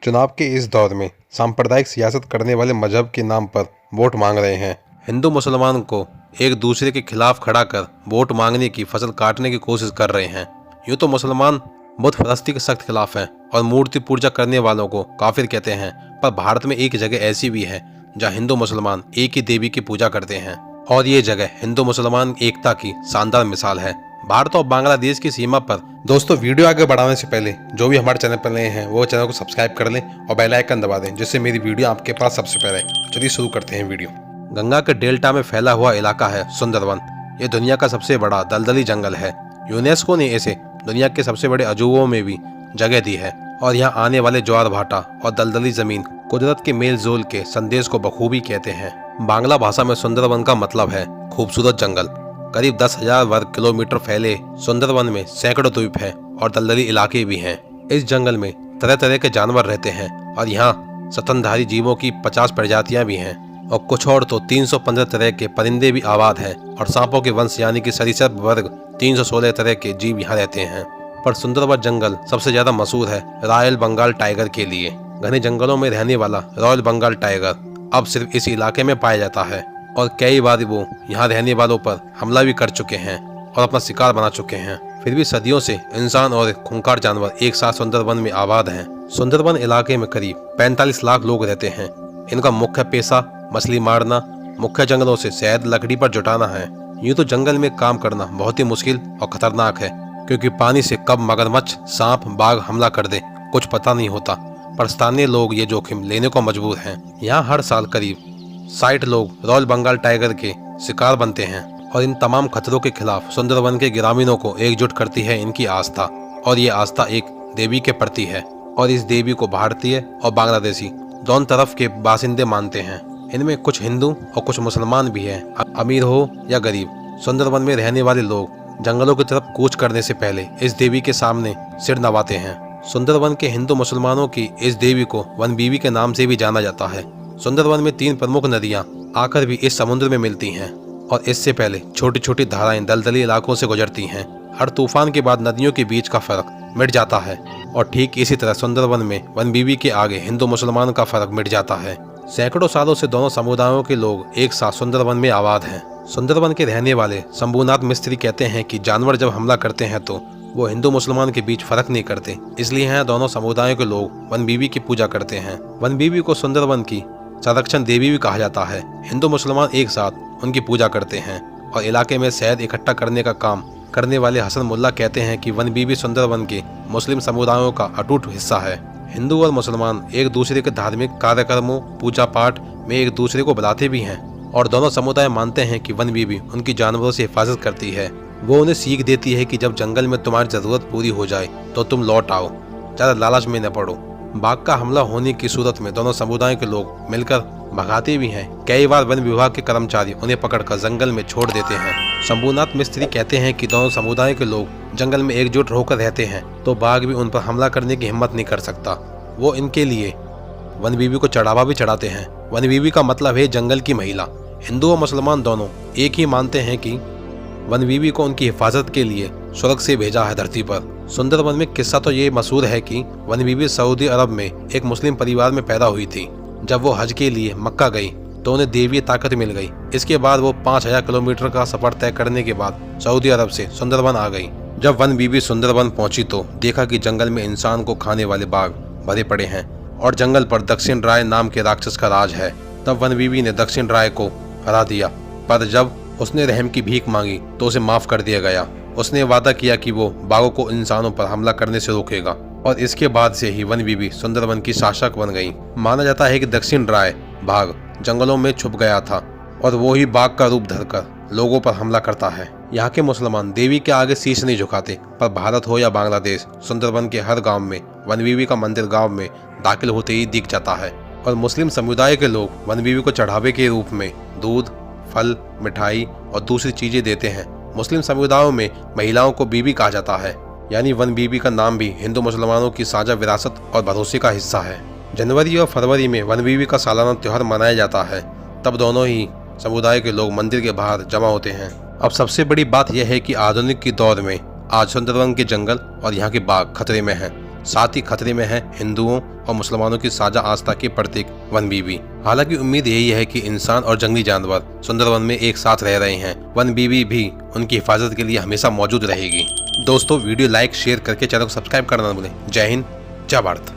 चुनाव के इस दौर में सांप्रदायिक सियासत करने वाले मजहब के नाम पर वोट मांग रहे हैं। हिंदू मुसलमान को एक दूसरे के खिलाफ खड़ा कर वोट मांगने की फसल काटने की कोशिश कर रहे हैं। यूँ तो मुसलमान बुत परस्ती के सख्त खिलाफ हैं और मूर्ति पूजा करने वालों को काफिर कहते हैं, पर भारत में एक जगह ऐसी भी है जहाँ हिंदू मुसलमान एक ही देवी की पूजा करते हैं और ये जगह हिंदू मुसलमान एकता की शानदार मिसाल है। भारत और बांग्लादेश की सीमा पर। दोस्तों, वीडियो आगे बढ़ाने से पहले जो भी हमारे चैनल पर नए हैं वो चैनल को सब्सक्राइब कर लें और बेल आइकन दबा दें, जिससे मेरी वीडियो आपके पास सबसे पहले आए। चलिए शुरू करते हैं वीडियो। गंगा के डेल्टा में फैला हुआ इलाका है सुंदरवन। ये दुनिया का सबसे बड़ा दलदली जंगल है। यूनेस्को ने इसे दुनिया के सबसे बड़े अजूबों में भी जगह दी है और यहाँ आने वाले ज्वार भाटा और दलदली जमीन कुदरत के मेल जोल के संदेश को बखूबी कहते हैं। बांग्ला भाषा में सुंदरवन का मतलब है खूबसूरत जंगल। करीब 10,000 वर्ग किलोमीटर फैले सुंदरवन में सैकड़ों द्वीप हैं और दलदली इलाके भी हैं। इस जंगल में तरह तरह के जानवर रहते हैं और यहाँ स्तनधारी जीवों की 50 प्रजातियां भी हैं और कुछ और तो 315 तरह के परिंदे भी आबाद हैं और सांपों के वंश यानी कि सरीसृप वर्ग 316 तरह के जीव यहाँ रहते हैं। पर सुंदरवन जंगल सबसे ज्यादा मशहूर है रॉयल बंगाल टाइगर के लिए। घने जंगलों में रहने वाला रॉयल बंगाल टाइगर अब सिर्फ इस इलाके में पाया जाता है और कई बार वो यहाँ रहने वालों पर हमला भी कर चुके हैं और अपना शिकार बना चुके हैं। फिर भी सदियों से इंसान और खूंखार जानवर एक साथ सुंदरवन में आबाद हैं। सुंदरवन इलाके में करीब 45 लाख लोग रहते हैं। इनका मुख्य पेशा मछली मारना, मुख्य जंगलों से शहद लकड़ी पर जुटाना है। यूँ तो जंगल में काम करना बहुत ही मुश्किल और खतरनाक है, क्योंकि पानी से कब मगरमच्छ, सांप, बाघ हमला कर दे कुछ पता नहीं होता। पर स्थानीय लोग ये जोखिम लेने को मजबूर हैं। यहाँ हर साल करीब 60 लोग रॉयल बंगाल टाइगर के शिकार बनते हैं और इन तमाम खतरों के खिलाफ सुंदरवन के ग्रामीणों को एकजुट करती है इनकी आस्था। और ये आस्था एक देवी के प्रति है और इस देवी को भारतीय और बांग्लादेशी दोनों तरफ के बासिंदे मानते हैं। इनमें कुछ हिंदू और कुछ मुसलमान भी हैं। अमीर हो या गरीब, सुंदरवन में रहने वाले लोग जंगलों की तरफ कूच करने से पहले इस देवी के सामने सिर नवाते हैं। सुंदरवन के हिंदू मुसलमानों की इस देवी को वन बीवी के नाम से भी जाना जाता है। सुंदरवन में 3 प्रमुख नदियां आकर भी इस समुद्र में मिलती हैं और इससे पहले छोटी छोटी धाराएं दलदली इलाकों से गुजरती हैं। हर तूफान के बाद नदियों के बीच का फर्क मिट जाता है और ठीक इसी तरह सुंदरवन में वन बीवी के आगे हिंदू मुसलमान का फर्क मिट जाता है। सैकड़ों सालों से दोनों समुदायों के लोग एक साथ सुंदरवन में आबाद हैं। सुंदरवन के रहने वाले शंभुनाथ मिस्त्री कहते हैं कि जानवर जब हमला करते हैं तो वो हिंदू मुसलमान के बीच फर्क नहीं करते, इसलिए यहाँ दोनों समुदायों के लोग वन बीवी की पूजा करते हैं। वन बीवी को सुंदरवन की संरक्षण देवी भी कहा जाता है। हिंदू मुसलमान एक साथ उनकी पूजा करते हैं और इलाके में शहद इकट्ठा करने का काम करने वाले हसन मुल्ला कहते हैं कि वन बीवी सुंदरवन के मुस्लिम समुदायों का अटूट हिस्सा है। हिंदू और मुसलमान एक दूसरे के धार्मिक कार्यक्रमों, पूजा पाठ में एक दूसरे को बुलाते भी हैं और दोनों समुदाय मानते हैं कि वन बीवी उनकी जानवरों से हिफाजत करती है। वो उन्हें सीख देती है कि जब जंगल में तुम्हारी जरूरत पूरी हो जाए तो तुम लौट आओ, ज्यादा लालच में न पड़ो। बाघ का हमला होने की सूरत में दोनों समुदायों के लोग मिलकर भगाते भी हैं। कई बार वन विभाग के कर्मचारी उन्हें पकड़कर जंगल में छोड़ देते हैं। शंभुनाथ मिस्त्री कहते हैं कि दोनों समुदायों के लोग जंगल में एकजुट होकर रहते हैं तो बाघ भी उन पर हमला करने की हिम्मत नहीं कर सकता। वो इनके लिए वन बीवी को चढ़ावा भी चढ़ाते हैं। वन बीवी का मतलब है जंगल की महिला। हिंदू और मुसलमान दोनों एक ही मानते हैं कि वन बीवी को उनकी हिफाजत के लिए स्वर्ग से भेजा है धरती पर। सुंदरवन में किस्सा तो ये मशहूर है कि वन बीवी सऊदी अरब में एक मुस्लिम परिवार में पैदा हुई थी। जब वो हज के लिए मक्का गई तो उन्हें देवीय ताकत मिल गई। इसके बाद वो 5,000 किलोमीटर का सफर तय करने के बाद सऊदी अरब से सुंदरवन आ गई। जब वन बीवी सुंदरवन पहुंची तो देखा कि जंगल में इंसान को खाने वाले बाघ भरे पड़े हैं और जंगल पर दक्षिण राय नाम के राक्षस का राज है। तब वन बीवी ने दक्षिण राय को हरा दिया, पर जब उसने रहम की भीख मांगी तो उसे माफ कर दिया गया। उसने वादा किया कि वो बाघों को इंसानों पर हमला करने से रोकेगा और इसके बाद से ही वन बीवी सुंदरवन की शासक बन गई। माना जाता है कि दक्षिण राय बाघ जंगलों में छुप गया था और वो ही बाघ का रूप धरकर लोगों पर हमला करता है। यहाँ के मुसलमान देवी के आगे शीश नहीं झुकाते, पर भारत हो या बांग्लादेश, सुंदरवन के हर गाँव में वन बीवी का मंदिर गाँव में दाखिल होते ही दिख जाता है। और मुस्लिम समुदाय के लोग वन बीवी को चढ़ावे के रूप में दूध, फल, मिठाई और दूसरी चीजें देते हैं। मुस्लिम समुदायों में महिलाओं को बीबी कहा जाता है, यानी वन बीबी का नाम भी हिंदू मुसलमानों की साझा विरासत और भरोसे का हिस्सा है। जनवरी और फरवरी में वन बीबी का सालाना त्योहार मनाया जाता है। तब दोनों ही समुदाय के लोग मंदिर के बाहर जमा होते हैं। अब सबसे बड़ी बात यह है कि आधुनिक के दौर में आज सुंदरवन के जंगल और यहाँ के बाघ खतरे में हैं। साथ ही खतरे में है हिंदुओं और मुसलमानों की साझा आस्था के प्रतीक वन बीबी। हालांकि उम्मीद यही है कि इंसान और जंगली जानवर सुंदरवन में एक साथ रह रहे हैं। वन बीबी भी उनकी हिफाजत के लिए हमेशा मौजूद रहेगी। दोस्तों, वीडियो लाइक शेयर करके चैनल को सब्सक्राइब करना न भूलें। जय हिंद, जय भारत।